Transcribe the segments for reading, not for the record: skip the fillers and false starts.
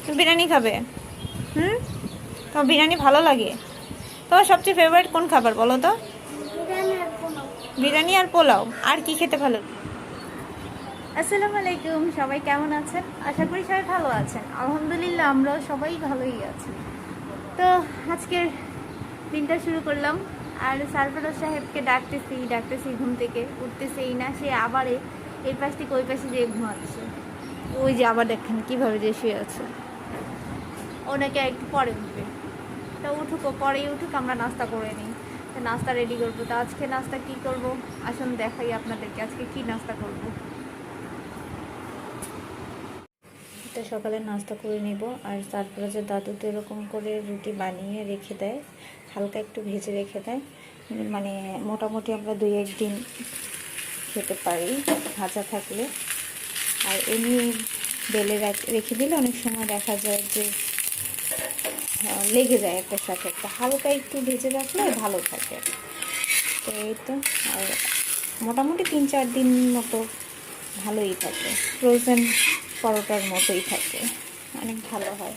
তুমি বিরিয়ানি খাবে? তোমার বিরিয়ানি ভালো লাগে? তোমার সবচেয়ে ফেভারিট কোন খাবার বলো তো? বিরিয়ানি আর পোলাও। আর কি খেতে ভালো? আসসালামু আলাইকুম, সবাই কেমন আছেন? আশা করি সবাই ভালো আছেন। আলহামদুলিল্লাহ আমরাও সবাই ভালোই আছি। তো আজকের দিনটা শুরু করলাম, আর সারফরাজ সাহেবকে ডাকতেছি ঘুম থেকে উঠতেছেই না। সে আবার এই পাশ থেকে ওই পাশে যেয়ে ঘুমাচ্ছে। ওই যে আবার দেখেন কীভাবে যে শুয়ে আছে। ওনাকে একটু পরে উঠবে, তা উঠুক, পরেই উঠুক, আমরা নাস্তা করে নিই। তো নাস্তা রেডি করবো। তো আজকে নাস্তা কি করব আসুন দেখাই আপনাদেরকে আজকে কি নাস্তা করব। এটা সকালে নাস্তা করে নেব। আর তারপরে যে দাদু তো এরকম করে রুটি বানিয়ে রেখে দেয়, হালকা একটু ভেজে রেখে দেয়, মানে মোটামুটি আমরা 2-1 দিন খেতে পারি ভাজা থাকলে। আর এমনি বেলে রেখে দিলে অনেক সময় দেখা যায় যে লেগে যায় একটার সাথে একটা। হালকা একটু ভেজে রাখলে ভালো থাকে। তো এই তো, আর মোটামুটি 3-4 দিন মতো ভালোই থাকে, ফ্রোজেন পরোটার মতোই থাকে, অনেক ভালো হয়।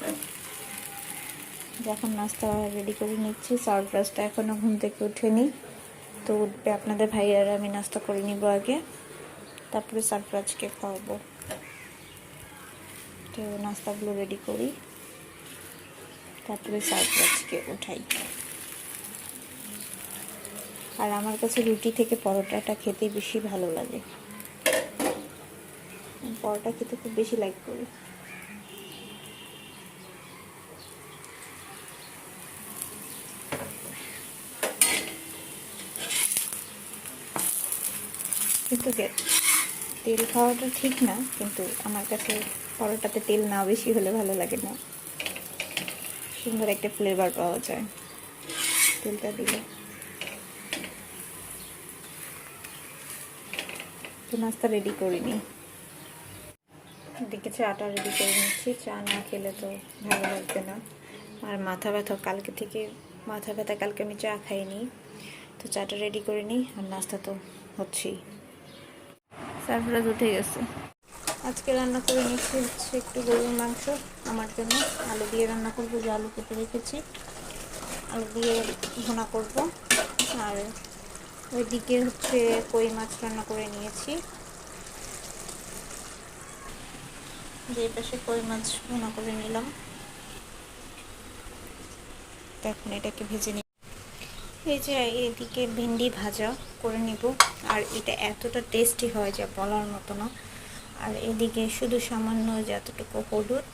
যখন নাস্তা রেডি করে নিচ্ছি, সারপ্রাইজটা এখনও ঘুম থেকে উঠেনি, তো উঠবে। আপনাদের ভাইয়ার আমি নাস্তা করে নিব আগে, তারপরে সারপ্রাইজকে খাওয়াবো। তো নাস্তাগুলো রেডি করি, তারপরে সারপ্রাইজকে উঠাই। আর আমার কাছে রুটি থেকে পরোটাটা খেতে বেশি ভালো লাগে। পরোটা খেতে খুব বেশি লাইক করি। কিন্তু তেল খাওয়াটা ঠিক না, কিন্তু আমার কাছে পরোটাতে তেল না বেশি হলে ভালো লাগে না। সুন্দর একটা ফ্লেভার পাওয়া যায় তেলটা দিলে। তো নাস্তা রেডি করিনি, এদিকে চাটা রেডি করে নিচ্ছি। চা না খেলে তো ভালো লাগবে না। আর মাথা ব্যথা কালকে আমি চা খাইনি, তো চাটা রেডি করে নিই। আর নাস্তা তো হচ্ছেই। সারপ্রাইজ উঠে গেছে। আজকে রান্না করে নিচ্ছি হচ্ছে একটু গরুর মাংস আমার জন্য। আলু দিয়ে রান্না করবো, যে আলু কেটে রেখেছি, আলু দিয়ে ভুনা করব। আর ওইদিকে হচ্ছে কই মাছ রান্না করে নিয়েছি, যে পাশে কই মাছ ভুনা করে নিলাম। এখন এটাকে ভেজে নিই। এই যে এদিকে ভেন্ডি ভাজা করে নিব। আর এটা এতটা টেস্টি হয় যা বলার মতো না। আর এদিকে শুধু সামান্য যতটুকু হলুদ,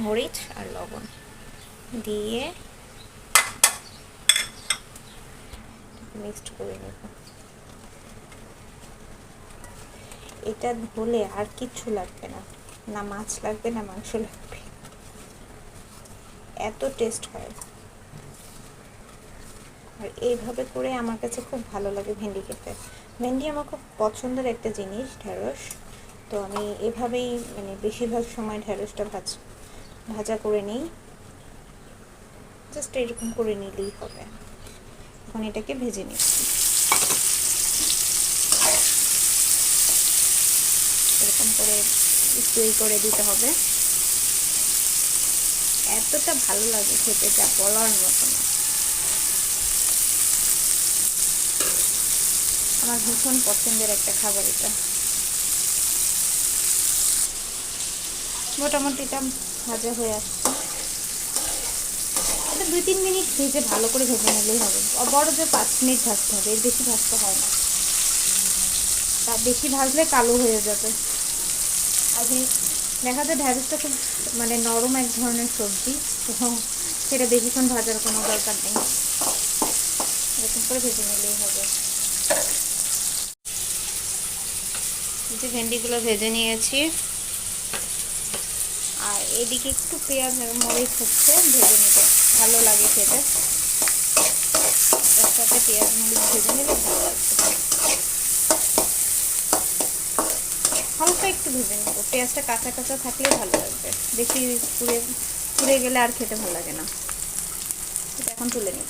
মরিচ আর লবণ দিয়ে মিক্সড করে নেব। এটা হলে আর কিচ্ছু লাগবে না, না মাছ লাগবে না মাংস লাগবে, এত টেস্ট হয়। আর এইভাবে করে আমার কাছে খুব ভালো লাগে ভেন্ডি খেতে। ভেন্ডি আমার খুব পছন্দের একটা জিনিস, ঢেঁড়স। তো আমি এভাবেই মানে বেশিরভাগ সময় ঢেঁড়সটা ভাজা করে নিই। জাস্ট এরকম করে নিলেই হবে। এখন এটাকে ভেজে নিচ্ছি। এরকম করে একটু করে দিতে হবে। এতটা ভালো লাগে খেতে যা বলার মতো না। আমার ভীষণ পছন্দের একটা খাবার এটা। মোটামুটি এটা ভাজা হয়ে আসছে। এটা 2-3 মিনিট ভেজে ভালো করে ভেজে নিলেই হবে। বড় যে 5 মিনিট ভাজতে হবে, এর বেশি ভাজতে হয় না। তা বেশি ভাজলে কালো হয়ে যাবে। আর দেখা যায় ঢ্যাঁড়সটা খুব মানে নরম এক ধরনের সবজি, এবং সেটা বেশিক্ষণ ভাজার কোনো দরকার নেই। এরকম করে ভেজে নিলেই হবে। যে ভেন্ডিগুলো ভেজে নিয়েছি, আর এদিকে একটু পেঁয়াজ মরিচ হচ্ছে ভেজে নিতে ভালো লাগে খেতে। তার সাথে পেঁয়াজ মরিচ ভেজে নিলে ভালো লাগবে। হালকা একটু ভেজে নেব, পেঁয়াজটা কাঁচা কাঁচা থাকলে ভালো লাগবে। বেশি পুড়ে গেলে আর খেতে ভালো লাগে না। এটা এখন তুলে নিব।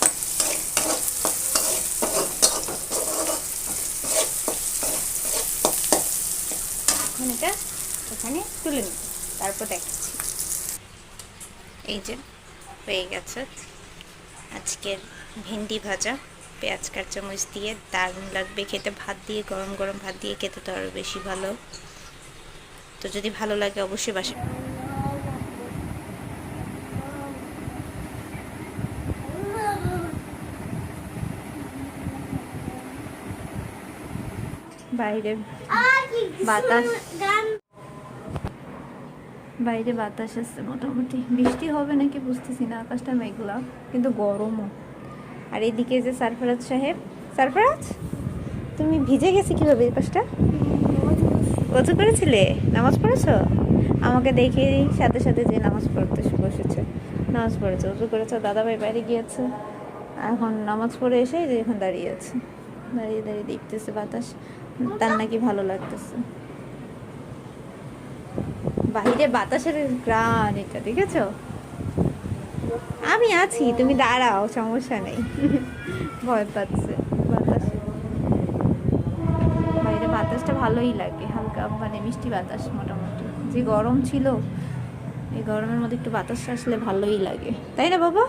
এখন এটা এখানে তুলে নিব, তারপর দেখাচ্ছি। এই যে হয়ে গেছে আজকের ভেন্ডি ভাজা, পেঁয়াজ কাঁচামরিচ দিয়ে দারুণ লাগবে খেতে। ভাত দিয়ে, গরম গরম ভাত দিয়ে খেতে তো আরও বেশি ভালো। তো যদি ভালো লাগে অবশ্যই বাসায়। বাইরে বাতাস, বাইরে বাতাস আসছে মোটামুটি। বৃষ্টি হবে নাকি বুঝতেছি না, আকাশটা মেঘলা কিন্তু গরমও। আর এদিকে যে সারফরাজ সাহেব, সারফরাজ তুমি ভিজে গেছি কীভাবে? এই পাশটা অজু করেছিলে? নামাজ পড়েছো? আমাকে দেখেই সাথে সাথে যে নামাজ পড়তে বসেছে, নামাজ পড়েছে, অজু করেছে। দাদাভাই বাইরে গিয়েছে, এখন নামাজ পড়ে এসে যে এখন দাঁড়িয়ে আছে, দাঁড়িয়ে দাঁড়িয়ে দেখতেছে বাতাস, তার নাকি ভালো লাগতেছে। বাইরে বাতাসের গ্রান এটা দেখেছো? আমি আছি, তুমি দাঁড়াও, সমস্যা নেই। ভয় পাচ্ছে বাতাস, বাইরে বাতাসটা ভালোই লাগে, হালকা মানে মিষ্টি বাতাস মোটামুটি। যে গরম ছিল, এই গরমের মধ্যে একটু বাতাস আসলে ভালোই লাগে, তাই না বাবা?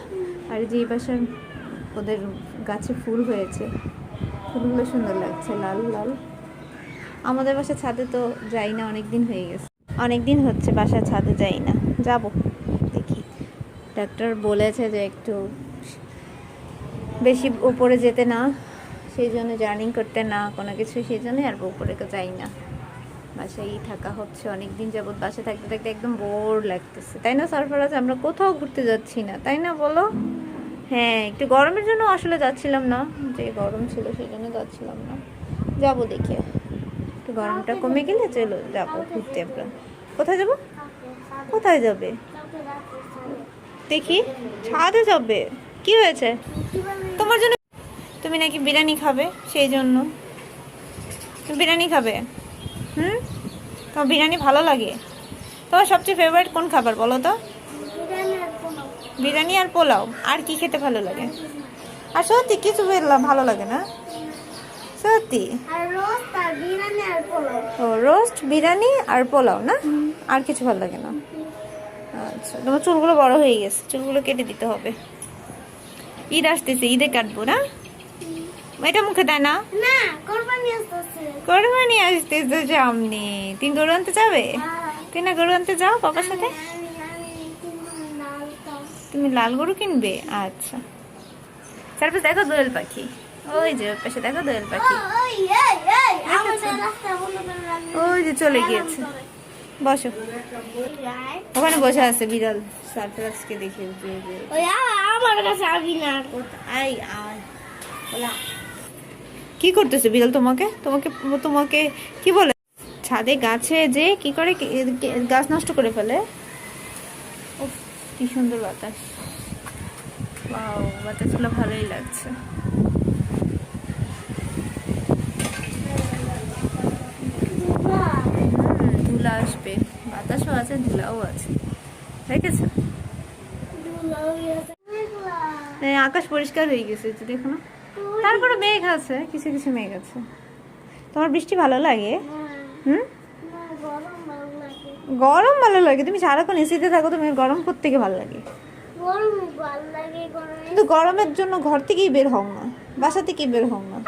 আর যে এই পাশে ওদের গাছে ফুল হয়েছে, ফুলগুলো সুন্দর লাগছে, লাল লাল। আমাদের বাসার ছাদে তো যাই না, অনেক দিন হয়ে গেছে, অনেক দিন হচ্ছে বাসার ছাদে যাই না, যাব দেখি। ডাক্তার বলেছে যে একটু বেশি উপরে যেতে না, সেই জন্য জার্নি করতে না কোনো কিছু, সেই জন্যই আর উপরে যাই না, বাসায় থাকা হচ্ছে। অনেক দিন যাবত বাসায় থাকতে থাকতে একদম বোর লাগতেছে, তাই না সারফরাজ? আমরা কোথাও ঘুরতে যাচ্ছি না, তাই না বলো? হ্যাঁ, একটু গরমের জন্য আসলে যাচ্ছিলাম না, যে গরম ছিল সেই জন্য যাচ্ছিলাম না। যাবো দেখি, একটু গরমটা কমে গেলে চলো যাবো ঘুরতে। আমরা কোথায় যাব? কোথায় যাবে দেখি? ছাদে যাবে? কি হয়েছে তোমার জন্য? তুমি নাকি বিরিয়ানি খাবে, সেই জন্য তুমি বিরিয়ানি খাবে। তোমার বিরিয়ানি ভালো লাগে? তোমার সবচেয়ে ফেভারিট কোন খাবার বলো তো? বিরিয়ানি আর পোলাও। আর কি খেতে ভালো লাগে? আর সত্যি কিছু ভালো লাগে না সত্যি? ও, রোস্ট, বিরিয়ানি আর পোলাও না, আর কিছু ভালো লাগে না? আচ্ছা, তোমার চুলগুলো বড় হয়ে গেছে, চুলগুলো কেটে দিতে হবে। ঈদ আসতেছে, ঈদে কাটবো না? এটা মুখে দেয় না? কোরবানি আসতেছে সামনে, তুমি গরু আনতে যাবে? তুই না গরু আনতে যাও বাবার সাথে? তুমি লাল গরু কিনবে? আচ্ছা, তারপর দেখো দোয়েল পাখি, ওই যে পাশে দেখো দোয়েল পাখি, ওই যে চলে গিয়েছে। বসো, ওখানে বসে আছে বিড়াল, সারফরাজকে দেখে। আমার কাছে আবি না, কি করতেছে বিড়াল? তোমাকে তোমাকে তোমাকে কি বলে? ছাদে গাছে যে কি করে, গাছ নষ্ট করে ফেলে। উফ, কি সুন্দর বাতাস, ওয়াও, বাতাসগুলো ভালোই লাগছে। ধুলা আসবে, বাতাসও আছে, ধুলাও আছে, দেখেছো? আকাশ পরিষ্কার হয়ে গেছে দেখো না, তারপরে মেঘ আছে, কিছু কিছু মেঘ আছে। তোমার বৃষ্টি ভালো লাগে? গরম ভালো লাগে? তুমি সারাক্ষণ এসিতে থাকো, তুমি গরম করতে ভালো লাগে? কিন্তু গরমের জন্য ঘর থেকেই বের হও না, বাসা থেকেই বের হও না।